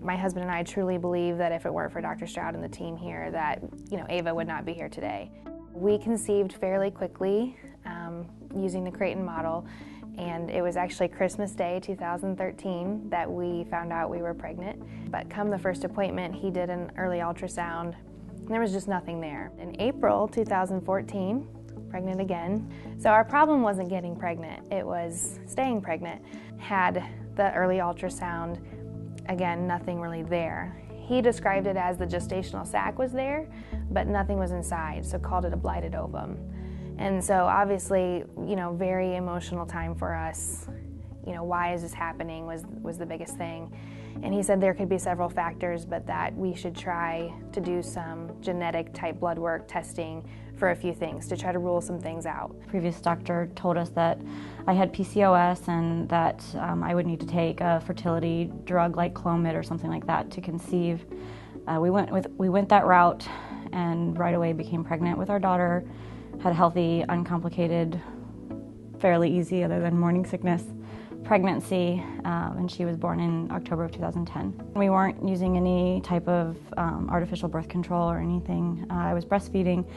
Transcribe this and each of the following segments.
My husband and I truly believe that if it weren't for Dr. Stroud and the team here, that Ava would not be here today. We conceived fairly quickly using the Creighton model, and it was actually Christmas Day 2013 that we found out we were pregnant. But come the first appointment, he did an early ultrasound, and there was just nothing there. In April 2014, pregnant again. So our problem wasn't getting pregnant, it was staying pregnant. Had the early ultrasound, again, nothing really there. He described it as the gestational sac was there, but nothing was inside, so called it a blighted ovum. And so obviously, very emotional time for us. Why is this happening was the biggest thing. And he said there could be several factors, but that we should try to do some genetic type blood work testing for a few things to try to rule some things out. Previous doctor told us that I had PCOS and that I would need to take a fertility drug like Clomid or something like that to conceive. We went that route and right away became pregnant with our daughter. Had a healthy, uncomplicated, fairly easy other than morning sickness pregnancy, and she was born in October of 2010. We weren't using any type of artificial birth control or anything. I was breastfeeding,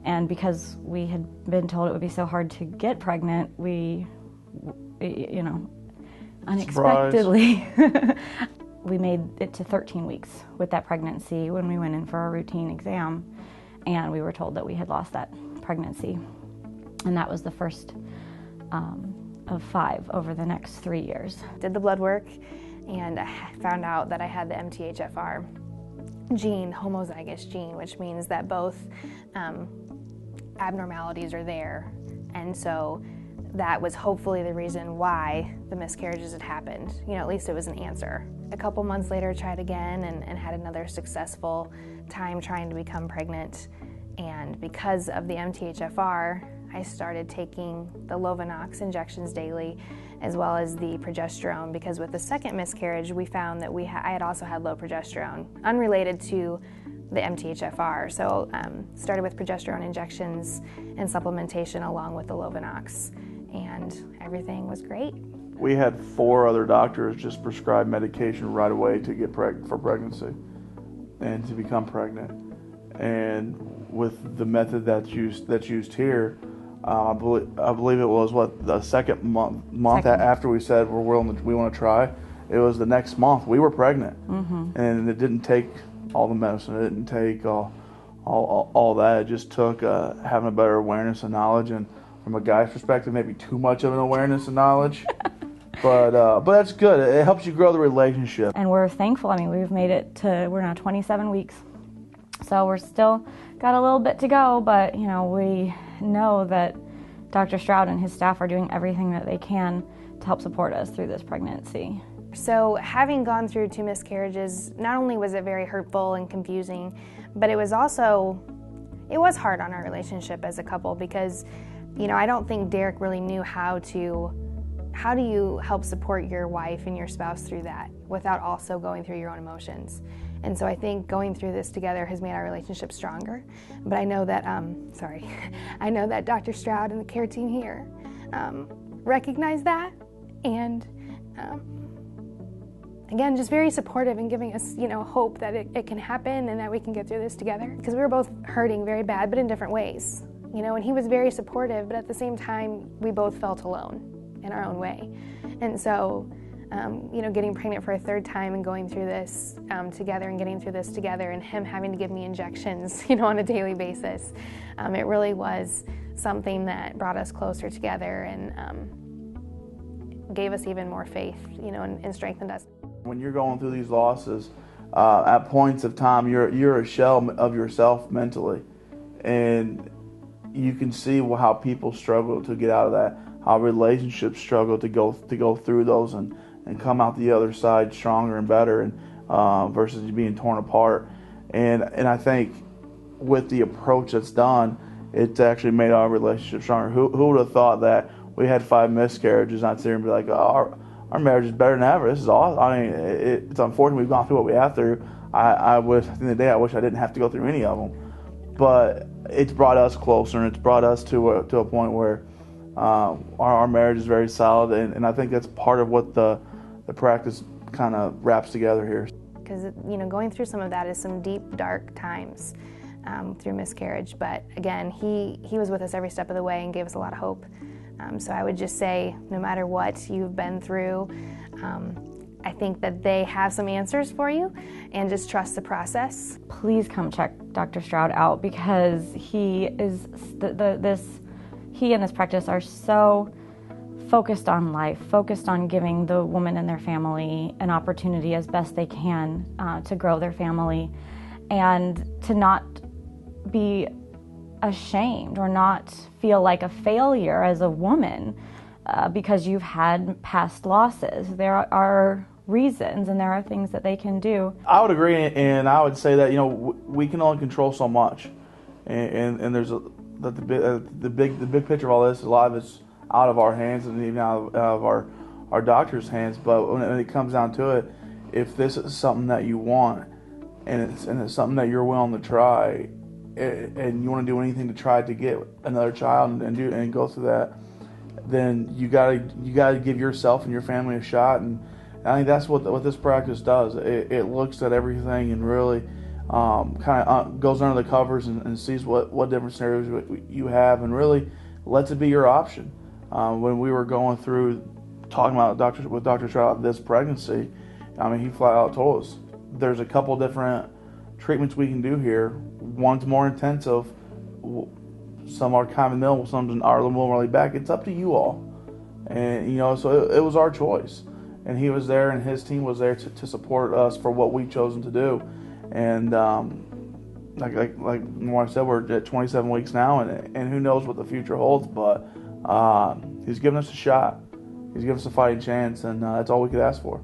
and because we had been told it would be so hard to get pregnant, we, unexpectedly, we made it to 13 weeks with that pregnancy when we went in for our routine exam, and we were told that we had lost that pregnancy, and that was the first of 5 over the next 3 years. Did the blood work, and I found out that I had the MTHFR gene, homozygous gene, which means that both abnormalities are there, and so that was hopefully the reason why the miscarriages had happened. At least it was an answer. A couple months later, I tried again and had another successful time trying to become pregnant. And because of the MTHFR, I started taking the Lovenox injections daily, as well as the progesterone, because with the second miscarriage, we found that I had also had low progesterone, unrelated to the MTHFR. So started with progesterone injections and supplementation along with the Lovenox, and everything was great. We had 4 other doctors just prescribe medication right away to get for pregnancy and to become pregnant. And with the method that's used here, I believe it was the second month after we said we want to try. It was the next month we were pregnant, and it didn't take all the medicine. It didn't take all that. It just took having a better awareness and knowledge, and from a guy's perspective, maybe too much of an awareness and knowledge. But that's good. It helps you grow the relationship. And we're thankful. I mean, we've made it to, we're now 27 weeks. So we're still got a little bit to go, but we know that Dr. Stroud and his staff are doing everything that they can to help support us through this pregnancy. So having gone through 2 miscarriages, not only was it very hurtful and confusing, but it was hard on our relationship as a couple, because I don't think Derek really knew how do you help support your wife and your spouse through that without also going through your own emotions. And so I think going through this together has made our relationship stronger. But I know that, I know that Dr. Stroud and the care team here recognize that, and again, just very supportive and giving us, hope that it can happen and that we can get through this together. Because we were both hurting very bad, but in different ways. And he was very supportive, but at the same time, we both felt alone in our own way. And so, getting pregnant for a 3rd time and going through this together and getting through this together, and him having to give me injections, on a daily basis, it really was something that brought us closer together and gave us even more faith, and strengthened us. When you're going through these losses, at points of time, you're a shell of yourself mentally, and you can see how people struggle to get out of that, how relationships struggle to go through those and come out the other side stronger and better, and versus being torn apart. And I think with the approach that's done, it's actually made our relationship stronger. Who would have thought that we had 5 miscarriages and I'd sit here and be like, oh, our marriage is better than ever. This is awesome. I mean, it's unfortunate we've gone through what we have through. I wish, at the end of the day, I wish I didn't have to go through any of them. But it's brought us closer, and it's brought us to a point where our marriage is very solid, and I think that's part of what the practice kind of wraps together here. because, you know, going through some of that is some deep, dark times through miscarriage. But again, he was with us every step of the way and gave us a lot of hope. So I would just say, no matter what you've been through, I think that they have some answers for you, and just trust the process. Please come check Dr. Stroud out, because he is he and his practice are so focused on life, focused on giving the woman and their family an opportunity as best they can to grow their family, and to not be ashamed or not feel like a failure as a woman because you've had past losses. There are reasons and there are things that they can do. I would agree, and I would say that, you know, we can only control so much, and there's the big picture of all this. A lot of it's out of our hands and even out of our doctor's hands. But when it comes down to it, if this is something that you want and it's something that you're willing to try, and you want to do anything to try to get another child and go through that, then you gotta give yourself and your family a shot. And I think that's what this practice does. It looks at everything and really kind of goes under the covers and sees what different scenarios you have, and really lets it be your option. When we were going through talking about with Dr. Stroud this pregnancy, I mean, he flat out told us there's a couple different treatments we can do here. One's more intensive, some are kind of middle, some are a little more laid back. It's up to you all. And, you know, so it was our choice. And he was there, and his team was there to support us for what we've chosen to do. And like my wife said, we're at 27 weeks now, and who knows what the future holds. But he's given us a shot. He's given us a fighting chance, and that's all we could ask for.